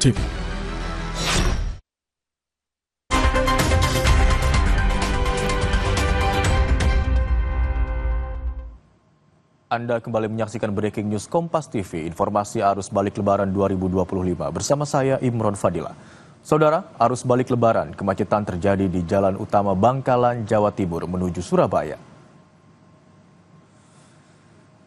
TV. Anda kembali menyaksikan Breaking News Kompas TV, informasi arus balik Lebaran 2025. Bersama saya Imron Fadila. Saudara, arus balik Lebaran kemacetan terjadi di Jalan Utama Bangkalan, Jawa Timur menuju Surabaya.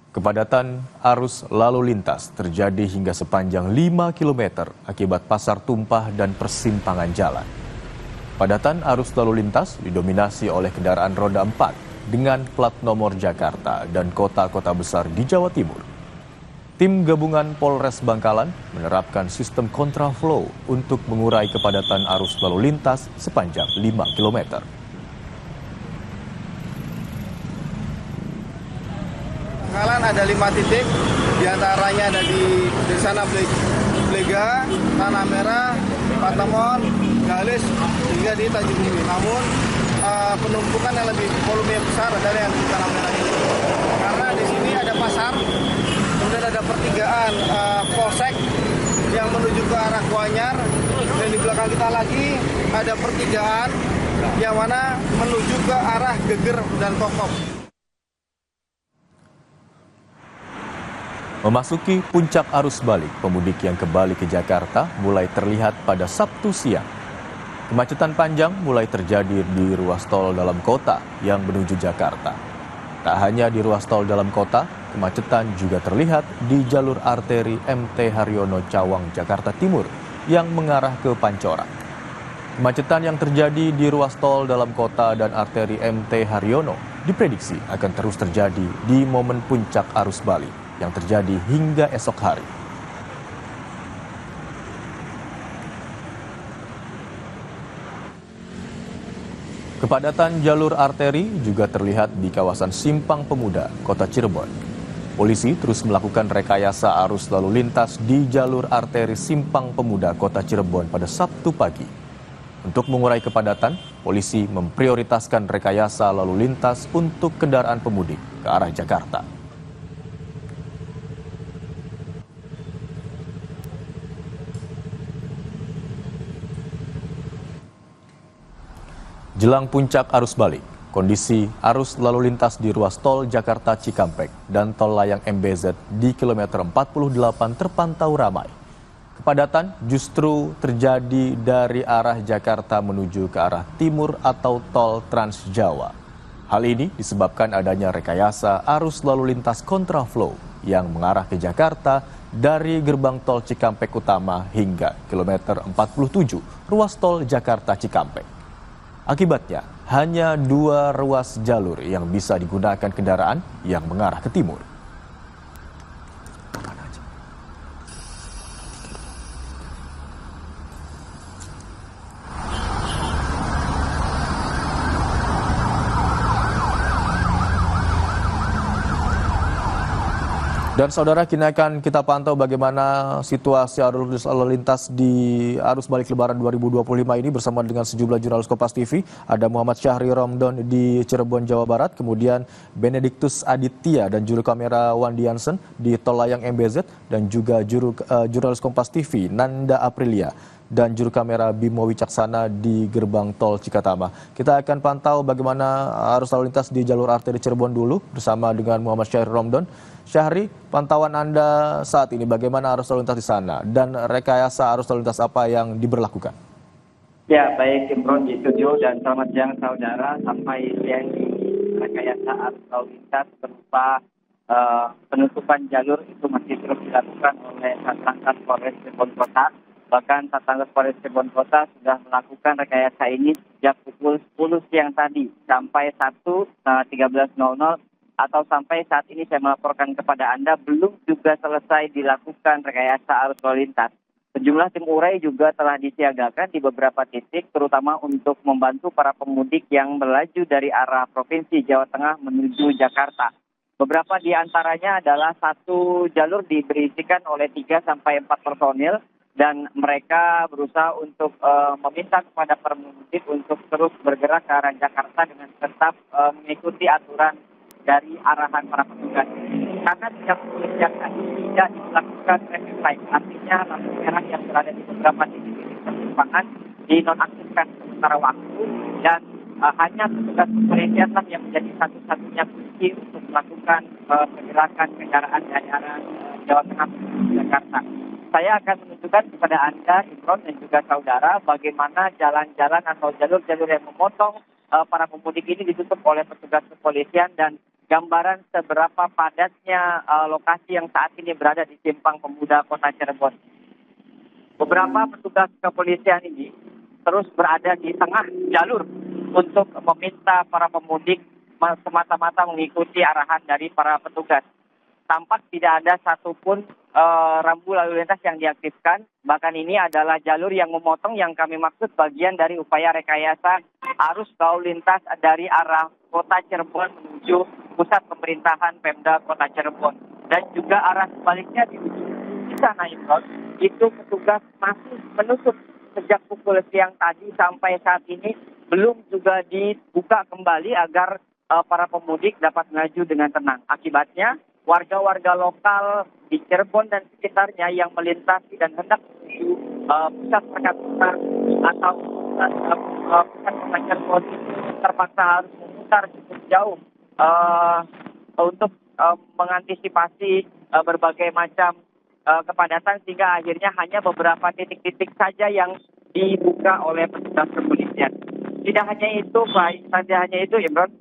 Kepadatan arus lalu lintas terjadi hingga sepanjang 5 km akibat pasar tumpah dan persimpangan jalan. Kepadatan arus lalu lintas didominasi oleh kendaraan roda 4 dengan plat nomor Jakarta dan kota-kota besar di Jawa Timur. Tim gabungan Polres Bangkalan menerapkan sistem kontraflow untuk mengurai kepadatan arus lalu lintas sepanjang 5 km. Bangkalan ada 5 titik, diantaranya ada di sana Blega, Tanah Merah, Patemon, Galis, hingga di Tanjung Bumi. Namun penumpukan yang lebih volume besar adalah yang di Tanah Merah ini. Karena di sini ada pasar, kemudian ada pertigaan Polsek yang menuju ke arah Kuanyar, dan di belakang kita lagi ada pertigaan yang mana menuju ke arah Geger dan Kokop. Memasuki puncak arus balik, pemudik yang kembali ke Jakarta mulai terlihat pada Sabtu siang. Kemacetan panjang mulai terjadi di ruas tol dalam kota yang menuju Jakarta. Tak hanya di ruas tol dalam kota, kemacetan juga terlihat di jalur arteri MT Haryono Cawang, Jakarta Timur yang mengarah ke Pancoran. Kemacetan yang terjadi di ruas tol dalam kota dan arteri MT Haryono diprediksi akan terus terjadi di momen puncak arus balik yang terjadi hingga esok hari. Kepadatan jalur arteri juga terlihat di kawasan Simpang Pemuda, Kota Cirebon. Polisi terus melakukan rekayasa arus lalu lintas di jalur arteri Simpang Pemuda, Kota Cirebon pada Sabtu pagi. Untuk mengurai kepadatan, polisi memprioritaskan rekayasa lalu lintas untuk kendaraan pemudik ke arah Jakarta. Jelang puncak arus balik, kondisi arus lalu lintas di ruas tol Jakarta Cikampek dan tol layang MBZ di kilometer 48 terpantau ramai. Kepadatan justru terjadi dari arah Jakarta menuju ke arah timur atau tol Trans Jawa. Hal ini disebabkan adanya rekayasa arus lalu lintas kontraflow yang mengarah ke Jakarta dari gerbang tol Cikampek Utama hingga kilometer 47 ruas tol Jakarta Cikampek. Akibatnya, hanya 2 ruas jalur yang bisa digunakan kendaraan yang mengarah ke timur. Dan saudara, kini akan kita pantau bagaimana situasi arus lalu lintas di arus balik Lebaran 2025 ini bersama dengan sejumlah jurnalis Kompas TV. Ada Muhammad Syahri Romdon di Cirebon, Jawa Barat, kemudian Benediktus Aditya dan juru kamera Wandi Jansen di tol layang MBZ, dan juga jurnalis Kompas TV Nanda Aprilia dan juru kamera Bimo Wicaksana di gerbang tol Cikatama. Kita akan pantau bagaimana arus lalu lintas di jalur arteri Cirebon dulu bersama dengan Muhammad Syahri Romdon. Syahri, pantauan Anda saat ini bagaimana arus lalu lintas di sana dan rekayasa arus lalu lintas apa yang diberlakukan? Ya, baik Imron di studio dan selamat siang saudara. Sampai siang ini rekayasa arus lalu lintas berupa penutupan jalur itu masih terus dilakukan oleh Satlantas Polres Cirebon Kota. Bahkan Satlantas Polres Cirebon Kota sudah melakukan rekayasa ini sejak pukul 10 siang tadi sampai 13.00 atau sampai saat ini saya melaporkan kepada Anda belum juga selesai dilakukan rekayasa arus lalu lintas. Sejumlah tim urai juga telah disiagakan di beberapa titik, terutama untuk membantu para pemudik yang melaju dari arah Provinsi Jawa Tengah menuju Jakarta. Beberapa di antaranya adalah satu jalur diberisikan oleh 3 sampai 4 personil, dan mereka berusaha untuk meminta kepada pemudik untuk terus bergerak ke arah Jakarta dengan tetap mengikuti aturan dari arahan para petugas. Karena pihak kepolisian tadi tidak dilakukan traffic light, artinya lampu merah yang berada di beberapa titik-titik persimpangan dinonaktifkan sementara waktu, dan hanya petugas kepolisian lah yang menjadi satu-satunya kunci untuk melakukan pergerakan kendaraan dari arah Jawa Tengah menuju Jakarta. Saya akan menunjukkan kepada Anda, Imron dan juga saudara, bagaimana jalan-jalan atau jalur-jalur yang memotong para pemudik ini ditutup oleh petugas kepolisian, dan gambaran seberapa padatnya lokasi yang saat ini berada di Simpang Pemuda Kota Cirebon. Beberapa petugas kepolisian ini terus berada di tengah jalur untuk meminta para pemudik semata-mata mengikuti arahan dari para petugas. Tampak tidak ada satupun rambu lalu lintas yang diaktifkan. Bahkan ini adalah jalur yang memotong, yang kami maksud bagian dari upaya rekayasa arus lalu lintas dari arah Kota Cirebon menuju pusat pemerintahan Pemda Kota Cirebon. Dan juga arah sebaliknya di sana, itu petugas masih menutup sejak pukul siang tadi sampai saat ini, belum juga dibuka kembali agar para pemudik dapat melaju dengan tenang. Akibatnya, warga-warga lokal di Cirebon dan sekitarnya yang melintasi dan hendak menuju pusat perkantoran atau pusat kota Cirebon terpaksa harus memutar cukup jauh untuk mengantisipasi berbagai macam kepadatan, sehingga akhirnya hanya beberapa titik-titik saja yang dibuka oleh petugas kepolisian. Tidak hanya itu, Imron,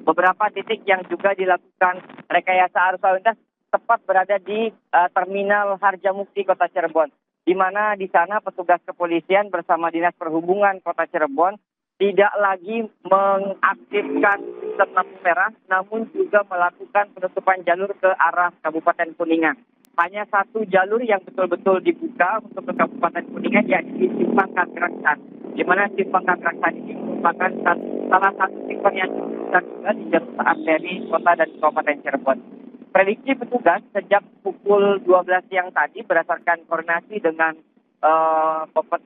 beberapa titik yang juga dilakukan rekayasa arus lalu lintas tepat berada di Terminal Harjamukti Kota Cirebon, di mana di sana petugas kepolisian bersama Dinas Perhubungan Kota Cirebon tidak lagi mengaktifkan sistem lampu merah, namun juga melakukan penutupan jalur ke arah Kabupaten Kuningan. Hanya satu jalur yang betul-betul dibuka untuk ke Kabupaten Kuningan, yaitu Simpang Kagraksan, di mana Simpang Kagraksan ini merupakan salah satu simpang yang besar juga di jalur arteri kota dan Kabupaten Cirebon. Prediksi petugas sejak pukul 12 siang tadi berdasarkan koordinasi dengan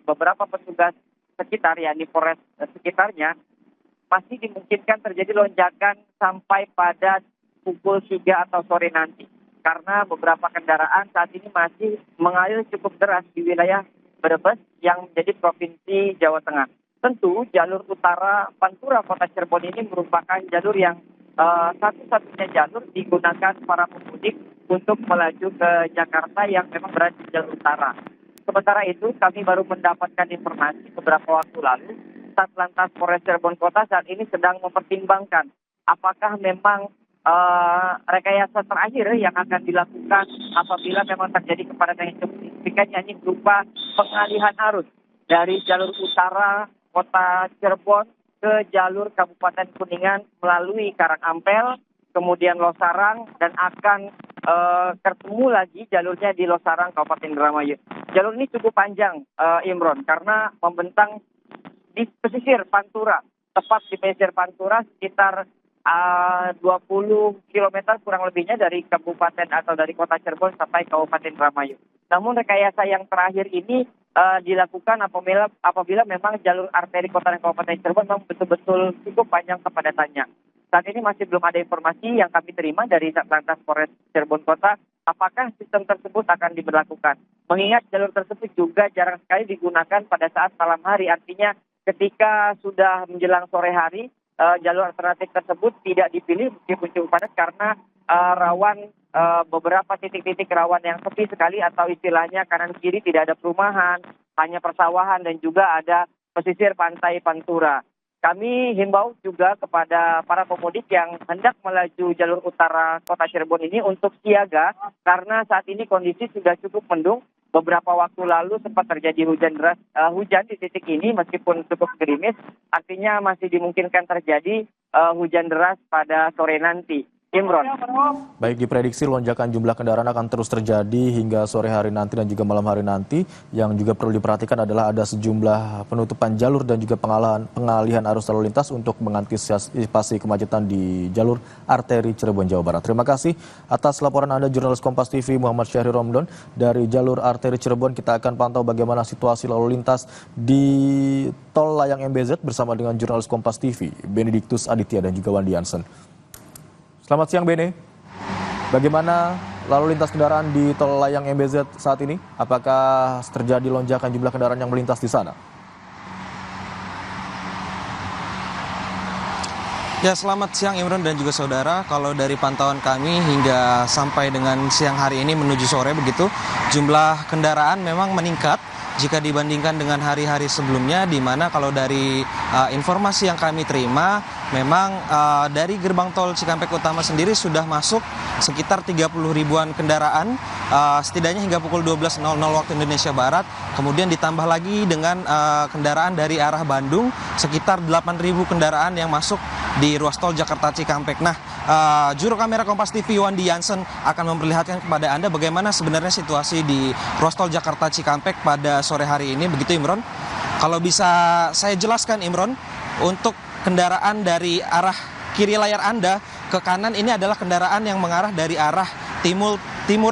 beberapa petugas sekitar, yakni Polres sekitarnya, masih dimungkinkan terjadi lonjakan sampai pada pukul 3 atau sore nanti. Karena beberapa kendaraan saat ini masih mengalir cukup deras di wilayah Brebes yang menjadi provinsi Jawa Tengah. Tentu jalur utara Pantura Kota Cirebon ini merupakan jalur yang satu-satunya jalur digunakan para pemudik untuk melaju ke Jakarta yang memang berada di jalur utara. Sementara itu, kami baru mendapatkan informasi beberapa waktu lalu, Satlantas Polres Cirebon Kota saat ini sedang mempertimbangkan apakah memang rekayasa terakhir yang akan dilakukan apabila memang terjadi kepadatan yang cukup signifikan, yakni berupa pengalihan arus dari jalur utara Kota Cirebon ke jalur Kabupaten Kuningan melalui Karangampel, kemudian Losarang, dan akan ketemu lagi jalurnya di Losarang, Kabupaten Indramayu. Jalur ini cukup panjang, Imron, karena membentang di pesisir Pantura, tepat di pesisir Pantura sekitar 20 km kurang lebihnya dari kabupaten atau dari Kota Cirebon sampai Kabupaten Indramayu. Namun rekayasa yang terakhir ini dilakukan apabila memang jalur arteri Kota dan Kabupaten Cirebon memang betul-betul cukup panjang kepadatannya. Saat ini masih belum ada informasi yang kami terima dari Satlantas Polres Cirebon Kota apakah sistem tersebut akan diberlakukan. Mengingat jalur tersebut juga jarang sekali digunakan pada saat malam hari, artinya ketika sudah menjelang sore hari, jalur alternatif tersebut tidak dipilih meskipun cukup padat karena rawan beberapa titik-titik rawan yang sepi sekali, atau istilahnya kanan kiri tidak ada perumahan, hanya persawahan dan juga ada pesisir pantai Pantura. Kami himbau juga kepada para pemudik yang hendak melaju jalur utara Kota Cirebon ini untuk siaga karena saat ini kondisi sudah cukup mendung. Beberapa waktu lalu sempat terjadi hujan deras, hujan di titik ini meskipun cukup gerimis, artinya masih dimungkinkan terjadi hujan deras pada sore nanti. Imron. Baik, diprediksi lonjakan jumlah kendaraan akan terus terjadi hingga sore hari nanti dan juga malam hari nanti. Yang juga perlu diperhatikan adalah ada sejumlah penutupan jalur dan juga pengalihan arus lalu lintas untuk mengantisipasi kemacetan di jalur arteri Cirebon, Jawa Barat. Terima kasih atas laporan Anda, jurnalis Kompas TV Muhammad Syahri Romdon dari jalur arteri Cirebon. Kita akan pantau bagaimana situasi lalu lintas di Tol Layang MBZ bersama dengan jurnalis Kompas TV Benediktus Aditya dan juga Wandi Hansen. Selamat siang Bene. Bagaimana lalu lintas kendaraan di tol layang MBZ saat ini? Apakah terjadi lonjakan jumlah kendaraan yang melintas di sana? Ya, selamat siang Imron dan juga saudara. Kalau dari pantauan kami hingga sampai dengan siang hari ini menuju sore begitu, jumlah kendaraan memang meningkat jika dibandingkan dengan hari-hari sebelumnya, di mana kalau dari informasi yang kami terima, memang dari gerbang tol Cikampek Utama sendiri sudah masuk sekitar 30 ribuan kendaraan, setidaknya hingga pukul 12.00 waktu Indonesia Barat. Kemudian ditambah lagi dengan kendaraan dari arah Bandung, sekitar 8.000 kendaraan yang masuk di ruas tol Jakarta Cikampek. Nah, juru kamera Kompas TV Wandi Jansen akan memperlihatkan kepada Anda bagaimana sebenarnya situasi di ruas tol Jakarta Cikampek pada sore hari ini. Begitu Imron. Kalau bisa saya jelaskan Imron, untuk kendaraan dari arah kiri layar Anda ke kanan ini adalah kendaraan yang mengarah dari arah timur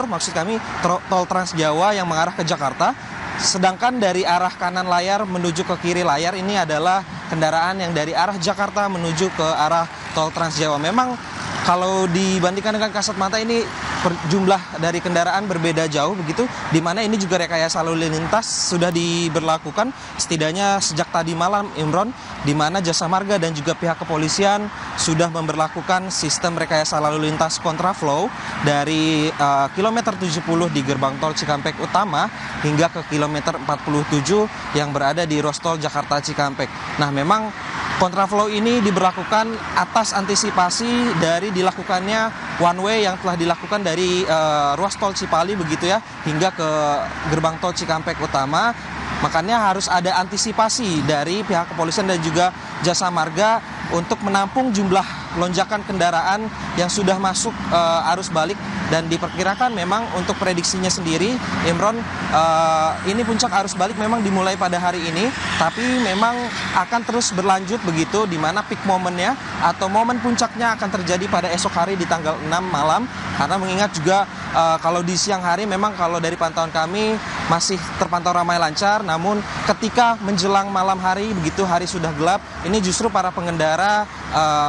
maksud kami tol Trans Jawa yang mengarah ke Jakarta. Sedangkan dari arah kanan layar menuju ke kiri layar ini adalah kendaraan yang dari arah Jakarta menuju ke arah tol Trans Jawa. Memang kalau dibandingkan dengan kasat mata ini jumlah dari kendaraan berbeda jauh begitu, di mana ini juga rekayasa lalu lintas sudah diberlakukan setidaknya sejak tadi malam Imron, di mana Jasa Marga dan juga pihak kepolisian sudah memberlakukan sistem rekayasa lalu lintas kontraflow dari kilometer 70 di gerbang tol Cikampek Utama hingga ke kilometer 47 yang berada di ruas tol Jakarta Cikampek. Nah, memang kontraflow ini diberlakukan atas antisipasi dari dilakukannya one way yang telah dilakukan dari ruas tol Cipali begitu ya hingga ke gerbang tol Cikampek Utama. Makanya harus ada antisipasi dari pihak kepolisian dan juga Jasa Marga untuk menampung jumlah lonjakan kendaraan yang sudah masuk arus balik. Dan diperkirakan memang untuk prediksinya sendiri Imron, ini puncak arus balik memang dimulai pada hari ini, tapi memang akan terus berlanjut begitu, di mana peak momennya atau momen puncaknya akan terjadi pada esok hari di tanggal 6 malam. Karena mengingat juga kalau di siang hari memang kalau dari pantauan kami masih terpantau ramai lancar, namun ketika menjelang malam hari begitu hari sudah gelap, ini justru para pengendara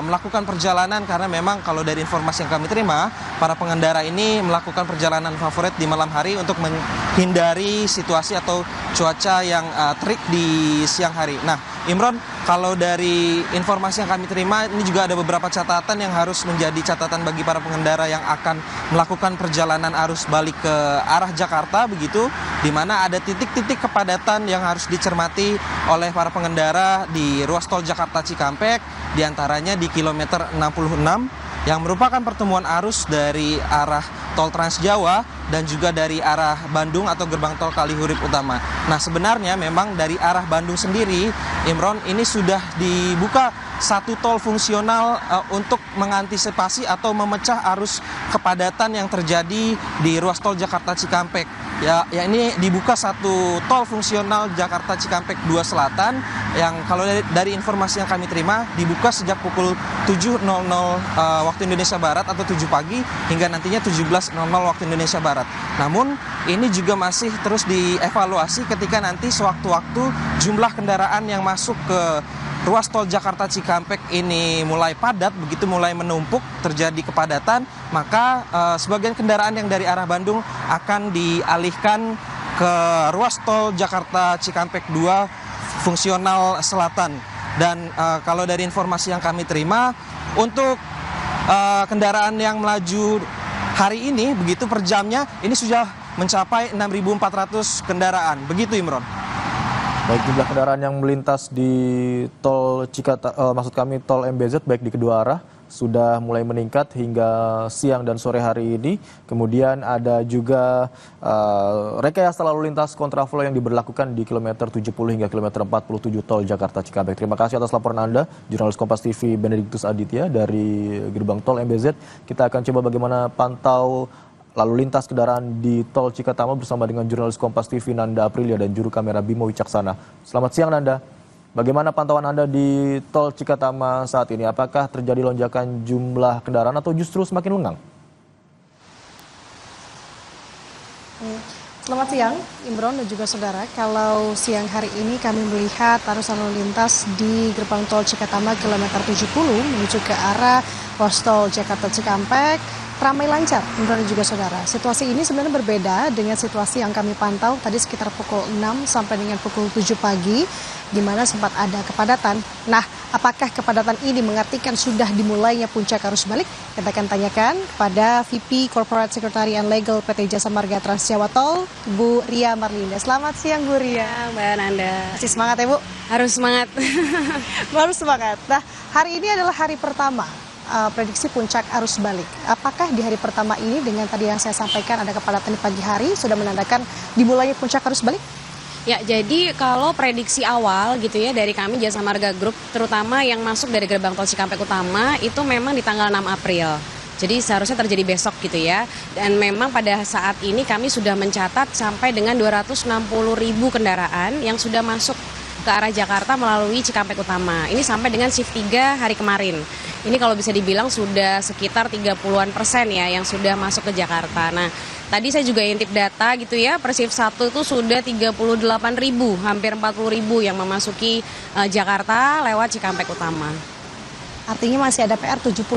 melakukan perjalanan karena memang kalau dari informasi yang kami terima, para pengendara ini melakukan perjalanan favorit di malam hari untuk menghindari situasi atau cuaca yang terik di siang hari. Nah, Imron, kalau dari informasi yang kami terima, ini juga ada beberapa catatan yang harus menjadi catatan bagi para pengendara yang akan melakukan perjalanan arus balik ke arah Jakarta begitu, di mana ada titik-titik kepadatan yang harus dicermati oleh para pengendara di ruas tol Jakarta Cikampek, diantaranya di kilometer 66 yang merupakan pertemuan arus dari arah tol Trans Jawa dan juga dari arah Bandung atau gerbang tol Kalihurip Utama. Nah, sebenarnya memang dari arah Bandung sendiri, Imron, ini sudah dibuka satu tol fungsional untuk mengantisipasi atau memecah arus kepadatan yang terjadi di ruas tol Jakarta Cikampek. Ya ini dibuka satu tol fungsional Jakarta Cikampek 2 Selatan yang kalau dari informasi yang kami terima dibuka sejak pukul 7.00 waktu Indonesia Barat atau 7 pagi hingga nantinya 17.00 waktu Indonesia Barat. Namun ini juga masih terus dievaluasi ketika nanti sewaktu-waktu jumlah kendaraan yang masuk ke ruas tol Jakarta Cikampek ini mulai padat, begitu mulai menumpuk, terjadi kepadatan, maka sebagian kendaraan yang dari arah Bandung akan dialihkan ke ruas tol Jakarta Cikampek 2 fungsional selatan. Dan kalau dari informasi yang kami terima, untuk kendaraan yang melaju hari ini, begitu per jamnya, ini sudah mencapai 6.400 kendaraan. Begitu Imron. Baik, jumlah kendaraan yang melintas di tol maksud kami tol MBZ baik di kedua arah sudah mulai meningkat hingga siang dan sore hari ini. Kemudian ada juga rekayasa lalu lintas kontraflow yang diberlakukan di kilometer 70 hingga kilometer 47 tol Jakarta Cikampek. Terima kasih atas laporan Anda, jurnalis Kompas TV Benediktus Aditya dari gerbang tol MBZ. Kita akan coba bagaimana pantau lalu lintas kendaraan di tol Cikatama bersama dengan jurnalis Kompas TV Nanda Aprilia dan juru kamera Bimo Wicaksana. Selamat siang Nanda. Bagaimana pantauan Anda di tol Cikatama saat ini? Apakah terjadi lonjakan jumlah kendaraan atau justru semakin lengang? Selamat siang, Imron dan juga saudara. Kalau siang hari ini kami melihat arus lalu lintas di gerbang tol Cikatama kilometer 70 menuju ke arah pos tol Jakarta Cikampek ramai lancar, Imron dan juga saudara. Situasi ini sebenarnya berbeda dengan situasi yang kami pantau tadi sekitar pukul 6 sampai dengan pukul 7 pagi, di mana sempat ada kepadatan. Nah, apakah kepadatan ini mengartikan sudah dimulainya puncak arus balik? Kita akan tanyakan kepada VP Corporate Secretary and Legal PT Jasa Marga Trans Jawa Tol, Bu Ria Marlinda. Selamat siang, Bu Ria. Ya, Mbak Nanda. Masih semangat ya, Bu? Harus semangat. Harus semangat. Nah, hari ini adalah hari pertama prediksi puncak arus balik. Apakah di hari pertama ini dengan tadi yang saya sampaikan ada kepadatan di pagi hari sudah menandakan dimulainya puncak arus balik? Ya, jadi kalau prediksi awal gitu ya dari kami Jasa Marga Group, terutama yang masuk dari gerbang tol Cikampek Utama itu memang di tanggal 6 April. Jadi seharusnya terjadi besok gitu ya. Dan memang pada saat ini kami sudah mencatat sampai dengan 260.000 kendaraan yang sudah masuk ke arah Jakarta melalui Cikampek Utama. Ini sampai dengan shift 3 hari kemarin. Ini kalau bisa dibilang sudah sekitar 30-an% ya yang sudah masuk ke Jakarta. Nah, tadi saya juga intip data gitu ya, per shift 1 itu sudah 38.000, hampir 40.000 yang memasuki Jakarta lewat Cikampek Utama. Artinya masih ada PR 70%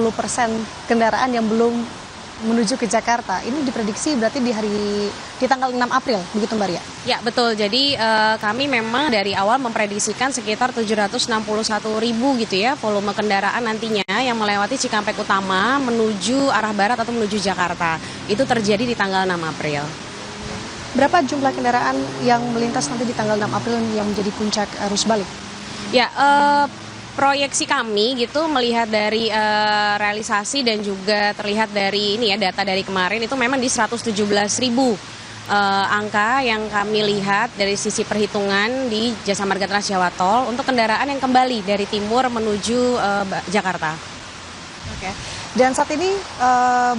kendaraan yang belum menuju ke Jakarta. Ini diprediksi berarti di tanggal 6 April, begitu Mbak Ria? Ya, betul. Jadi kami memang dari awal memprediksikan sekitar 761.000 gitu ya volume kendaraan nantinya yang melewati Cikampek Utama menuju arah barat atau menuju Jakarta. Itu terjadi di tanggal 6 April. Berapa jumlah kendaraan yang melintas nanti di tanggal 6 April yang menjadi puncak arus balik? Ya, proyeksi kami gitu melihat dari realisasi dan juga terlihat dari ini ya data dari kemarin itu memang di 117.000 angka yang kami lihat dari sisi perhitungan di Jasa Marga Trans Jawa Tol untuk kendaraan yang kembali dari timur menuju Jakarta. Oke. Dan saat ini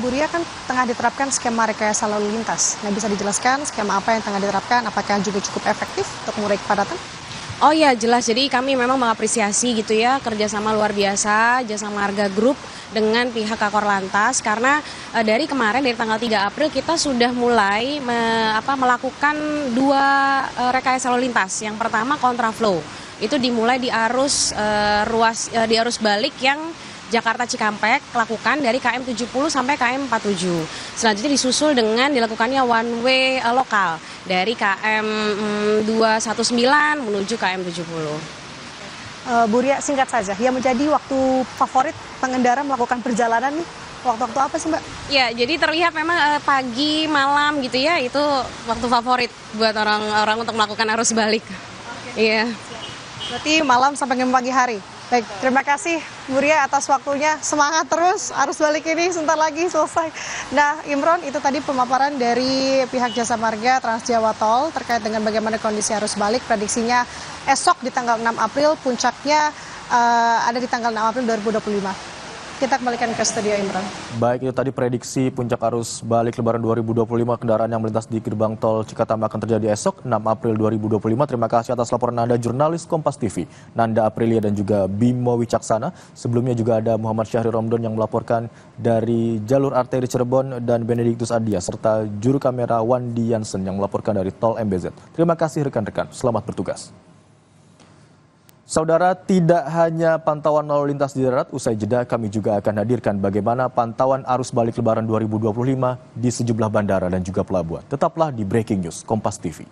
Bu Ria kan tengah diterapkan skema rekayasa lalu lintas. Nah, bisa dijelaskan skema apa yang tengah diterapkan? Apakah juga cukup efektif untuk mengurai kepadatan? Oh ya, jelas. Jadi kami memang mengapresiasi gitu ya kerjasama luar biasa Jasa Marga Group dengan pihak Kakor Lantas karena dari kemarin dari tanggal 3 April kita sudah mulai melakukan 2 rekayasa lalu lintas. Yang pertama kontraflow. Itu dimulai di arus balik yang Jakarta Cikampek lakukan dari KM 70 sampai KM 47. Selanjutnya disusul dengan dilakukannya one way lokal dari KM 219 menuju KM 70. Bu Ria, singkat saja, yang menjadi waktu favorit pengendara melakukan perjalanan nih, waktu-waktu apa sih Mbak? Ya, jadi terlihat memang pagi, malam gitu ya, itu waktu favorit buat orang-orang untuk melakukan arus balik. Iya. Berarti malam sampai dengan pagi hari. Baik, terima kasih Bu Ria atas waktunya. Semangat terus, arus balik ini sebentar lagi selesai. Nah, Imron, itu tadi pemaparan dari pihak Jasa Marga Trans Jawa Tol terkait dengan bagaimana kondisi arus balik. Prediksinya esok di tanggal 6 April, puncaknya ada di tanggal 6 April 2025. Kita kembalikan ke studio Imron. Baik, itu tadi prediksi puncak arus balik Lebaran 2025 kendaraan yang melintas di gerbang tol Cikatama akan terjadi esok 6 April 2025. Terima kasih atas laporan Anda jurnalis Kompas TV, Nanda Aprilia dan juga Bimo Wicaksana. Sebelumnya juga ada Muhammad Syahri Romdon yang melaporkan dari jalur arteri Cirebon dan Benediktus Adia serta juru kamera Wandi Jansen yang melaporkan dari tol MBZ. Terima kasih rekan-rekan, selamat bertugas. Saudara, tidak hanya pantauan lalu lintas di darat, usai jeda kami juga akan hadirkan bagaimana pantauan arus balik Lebaran 2025 di sejumlah bandara dan juga pelabuhan. Tetaplah di Breaking News Kompas TV.